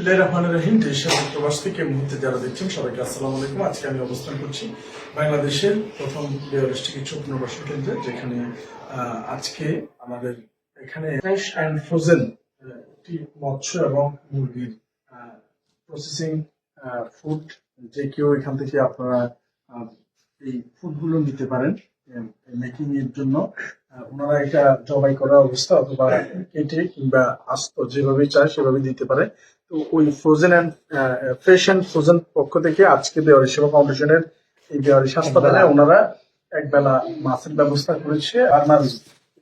রহমানির রহিম। দেশ এবং প্রবাস থেকে এই মুহূর্তে যারা দেখছেন সবাইকে আসসালামু আলাইকুম। আজকে আমি অবস্থান করছি বাংলাদেশের প্রথম বেয়ারিশ চিকিৎসা পুনর্বাসন কেন্দ্রে, যেখানে আজকে আমাদের এখানে ফ্রেশ অ্যান্ড ফ্রোজেন মৎস্য এবং মুরগির প্রসেসিং ফুড, যে কেউ এখান থেকে আপনারা এই ফুডগুলো নিতে পারেন মেকিং এর জন্য। ওনারা এটা জবাই করা অবস্থা অথবা কেটে কিংবা আস্ত যেভাবে চায় সেভাবে দিতে পারে। তো ওই frozen and fresh and frozen পক্ষ থেকে আজকে বেয়ারিশ সেবা ফাউন্ডেশনের এই বেয়ারিশ হাসপাতালে ওনারা একবেলা মাছের ব্যবস্থা করেছে। আর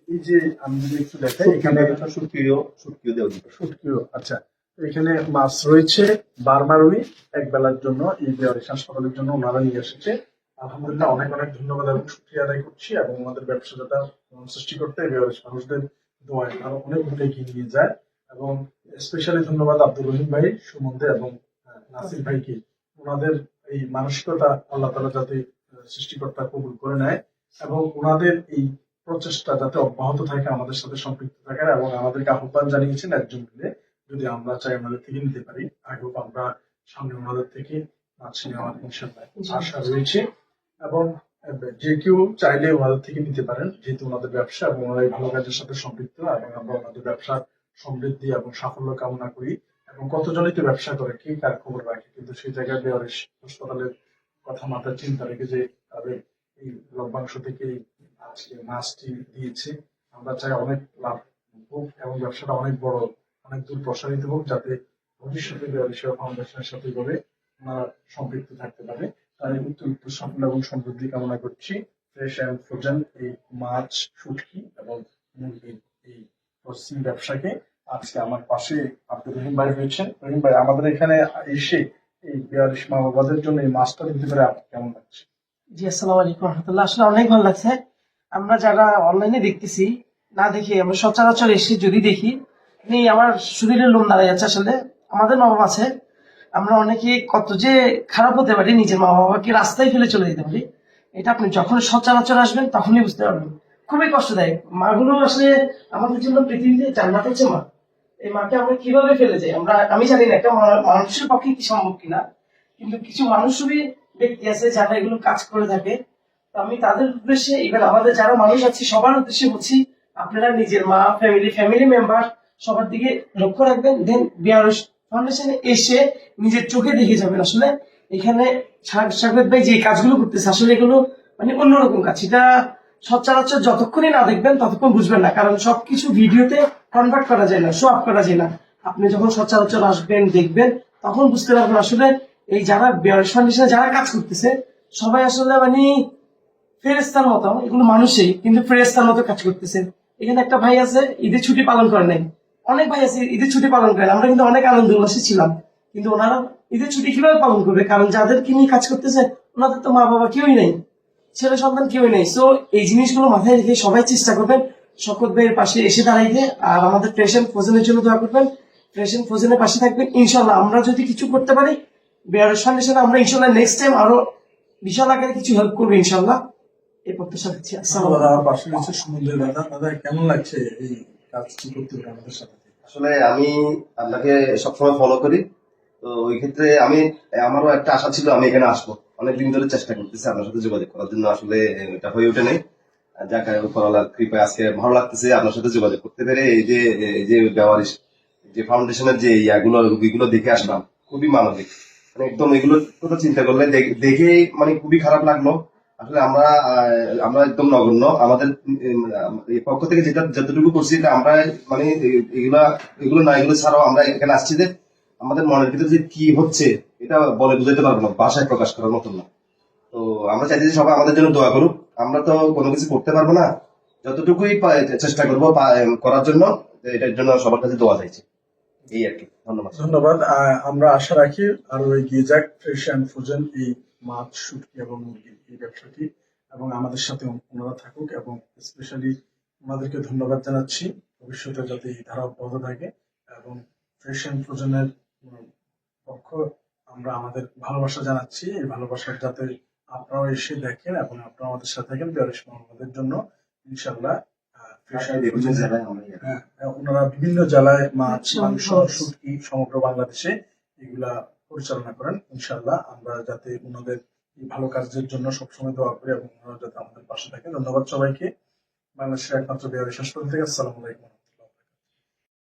এই যে আমি যদি একটু দেখাই, এখানে শুটকিও, আচ্ছা, এখানে মাছ রয়েছে বারমারুই একবেলার জন্য এই বেয়ারিশ হাসপাতালের জন্য ওনারা নিয়ে এসেছে। আলহামদুলিল্লাহ, অনেক অনেক ধন্যবাদ এবং শুকরিয়া আদায় করছি। এবং আমাদের ব্যবসাটা সৃষ্টি করতে বেয়ারিশ মানুষদের দোয়ায় আরো অনেক দূরে এগিয়ে নিয়ে যায়। এবং স্পেশালি ধন্যবাদ আব্দুর রহিম ভাই, সুমন্দে এবং নাসির ভাইকে। ওনাদের এই মানসিকতা আল্লাহ তাআলা যাতে সৃষ্টিকর্তা কবুল করে নেয় এবং ওনাদের এই প্রচেষ্টা যাতে অব্যাহত থাকে, আমাদের সাথে সম্পৃক্ত থাকার, এবং আমাদেরকে আহ্বান জানিয়েছেন একজন মিলে যদি আমরা চাই আমাদের থেকে নিতে পারি। আগেও আমরা সামনে ওনাদের থেকে মাছ নেওয়ার ইনশাআল্লাহ আশা রয়েছে। এবং যে কেউ চাইলে ওনাদের থেকে নিতে পারেন, যেহেতু ওনাদের ব্যবসা এবং ওনারা এই ভালো কাজের সাথে সম্পৃক্ত। এবং আমরা ওনাদের ব্যবসার সমৃদ্ধি এবং সাফল্য কামনা করি। এবং কতজনই তো ব্যবসা করে, কে কার খবর রাখে, কিন্তু সেই জায়গায় বেয়ারিশ হাসপাতালের কথা মাথায় চিন্তা রেখে যে তাদের এই লভ্যাংশ থেকে আজকে মাছটি দিয়েছে, আমরা চাই অনেক লাভ হোক এবং ব্যবসাটা অনেক বড়, অনেক দূর প্রসারিত হোক, যাতে ভবিষ্যতে বেয়ারিশ সেবা ফাউন্ডেশনের সাথে করে ওনারা সম্পৃক্ত থাকতে পারে। তার উত্তর সাফল্য এবং সমৃদ্ধি কামনা করছি। ফ্রেশ অ্যান্ড ফ্রোজেন এই মাছ, শুটকি এবং মুরগির এই প্রসেসিং ব্যবসাকে আজকে আমার পাশে আব্দুর রহিম ভাই রয়েছেন। রহিম ভাই, আমাদের এখানে এসে এই বেয়ারিশ মা বাবাদের জন্য এই মাছটা দিতে পারে আপনার কেমন লাগছে? জি, আসসালামু আলাইকুম রহমতুল্লাহ। আসলে অনেক ভালো লাগছে। আমরা যারা অনলাইনে দেখতেছি, না দেখে আমরা সচরাচর এসে যদি দেখি, আমার শরীরের লোম দাঁড়ায় যাচ্ছে। আসলে আমাদের মা বাবা আছে, আমরা অনেকে কত যে খারাপ হতে পারি, নিজের মা বাবাকে রাস্তায় ফেলে চলে যেতে পারি। এটা আপনি যখন সচরাচর আসবেন তখনই বুঝতে পারবেন। খুবই কষ্টদায়ক। মাগুলো আসলে আমাদের জন্য পৃথিবীতে জান্নাত হচ্ছে মা। এই মাকে আমরা কিভাবে ফেলে যাই আমি জানি না, একটা মানুষের পক্ষে কি সম্ভব কিনা, কিন্তু কিছু মানুষই ব্যক্তি আছে যারা এগুলো কাজ করে থাকে। তো আমি তাদের উদ্দেশ্যে, ইভেন আমাদের যারা মানুষ আছে সবার উদ্দেশ্যে বলছি, আপনারা নিজের মা, ফ্যামিলি মেম্বার সবার দিকে লক্ষ্য রাখবেন। দেন বেয়ারিশ ফাউন্ডেশনে এসে নিজের চোখে দেখে যাবেন। আসলে এখানে সাগর ভাই যে কাজগুলো করতেছে, আসলে এগুলো মানে অন্যরকম কাজ। এটা সচরাচর যতক্ষণই না দেখবেন ততক্ষণ বুঝবেন না, কারণ সবকিছু ভিডিওতে কনভার্ট করা যায় না, শো আপ করা যায় না। আপনি যখন সচরাচর আসবেন, দেখবেন, তখন বুঝতে পারবেন আসলে এই যারা বেয়ারিশ ফাউন্ডেশনে যারা কাজ করতেছে সবাই আসলে মানে ফেরেস্তার মতো, এগুলো মানুষই কিন্তু ফেরেস্তার মতো কাজ করতেছে। এখানে একটা ভাই আছে ঈদের ছুটি পালন করে নাই, অনেক ভাই আছে ঈদের ছুটি পালন করেন, আমরা কিন্তু অনেক আনন্দ উল্লাসে ছিলাম। কিন্তু ওনারা ঈদের ছুটি কিভাবে পালন করবে? কারণ যাদেরকে নিয়ে কাজ করতেছে ওনাদের তো মা বাবা কেউই নেই, ছেলে সন্তান কেউই নেই। সো এই জিনিসগুলো মাথায় রেখে সবাই চেষ্টা করবেন শকত ভাইয়ের পাশে এসে দাঁড়াইতে। আর আমাদের ফ্রেশ এন্ড ফ্রোজেনের জন্য দোয়া করবেন, ফ্রেশ এন্ড ফ্রোজেনের পাশে থাকবেন। ইনশাল্লাহ আমরা যদি কিছু করতে পারি বেয়ারিশ ফাউন্ডেশনে, আমরা ইনশাল্লাহ নেক্সট টাইম আরো বিশাল আকারে কিছু হেল্প করবো ইনশাল্লাহ, এই প্রত্যাশা রাখছি। আমার পাশে রয়েছে সুমন্দের দাদা। দাদা, কেমন লাগছে এই কাজটি করতে পারে আমাদের সাথে? আসলে আমি আপনাকে সবসময় ফলো করি, তো ওই ক্ষেত্রে আমারও একটা আশা ছিল আমি এখানে আসবো। অনেকদিন ধরে চেষ্টা করতেছি আপনার সাথে যোগাযোগ করার জন্য, আসলে এটা হয়ে ওঠে নাই। যাক, উপরওয়ালার কৃপায় আজকে ভালো লাগতেছে আপনার সাথে যোগাযোগ করতে পেরে। এই যে বেয়ারিশ যে ফাউন্ডেশনের যে ইয়াগুলো রুগীগুলো দেখে আসলাম, খুবই মানবিক, মানে একদম এগুলো কথা চিন্তা করলে দেখে মানে খুবই খারাপ লাগলো। আসলে আমরা একদম নগণ্য, আমাদের এই পক্ষ থেকে যতটুকু করছি এটা আমরা মানে এগুলা এগুলো না, এগুলো ছাড়াও আমরা এখানে আসছি যে আমাদের মনের ভিতরে যে কি হচ্ছে এটা বলে বুঝাইতে পারবো না, ভাষায় প্রকাশ করার মতন না। তো আমরা চাইছি যে সবাই আমাদের জন্য দোয়া করুক। আমরা তো কোনো কিছু করতে পারবো না, যতটুকুই চেষ্টা করবো করার জন্য, এটার জন্য সবার কাছে দোয়া চাইছি, এই আর কি। ধন্যবাদ। ধন্যবাদ। আমরা আশা রাখি আরো এগিয়ে যাক ফ্রেশ অ্যান্ড ফ্রোজেন এই মাছ, শুটকি এবং মুরগির এই ব্যবসাটি, এবং আমাদের সাথে ওনারা থাকুক। এবং স্পেশালি ওনাদেরকে ধন্যবাদ জানাচ্ছি, ভবিষ্যতে যাতে এই ধারা অব্যাহত থাকে। এবং ফ্রেশ অ্যান্ড ফ্রোজেনের পক্ষ আমরা আমাদের ভালোবাসা জানাচ্ছি। এই ভালোবাসার যাতে আপনারাও এসে দেখেন এবং আপনারা আমাদের সাথে থাকেন বেয়ারিশ মা বাবাদের জন্য। ইনশাল্লাহ বিভিন্ন জেলায় আমরা ইয়ে করি। হ্যাঁ, ওনারা বিভিন্ন জেলায় মাছ, আচ্ছা, মাংস, মাছ। শুটকি সমগ্র বাংলাদেশে এগুলা পরিচালনা করেন। ইনশাআল্লাহ আমরা যাতে ওনাদের এই ভালো কাজের জন্য সবসময় দোয়া করি এবং ওনারা যাতে আমাদের পাশে থাকে। ধন্যবাদ সবাইকে। বাংলাদেশের একমাত্র বিহারি সংস্করণ থেকে আসসালামু আলাইকুম।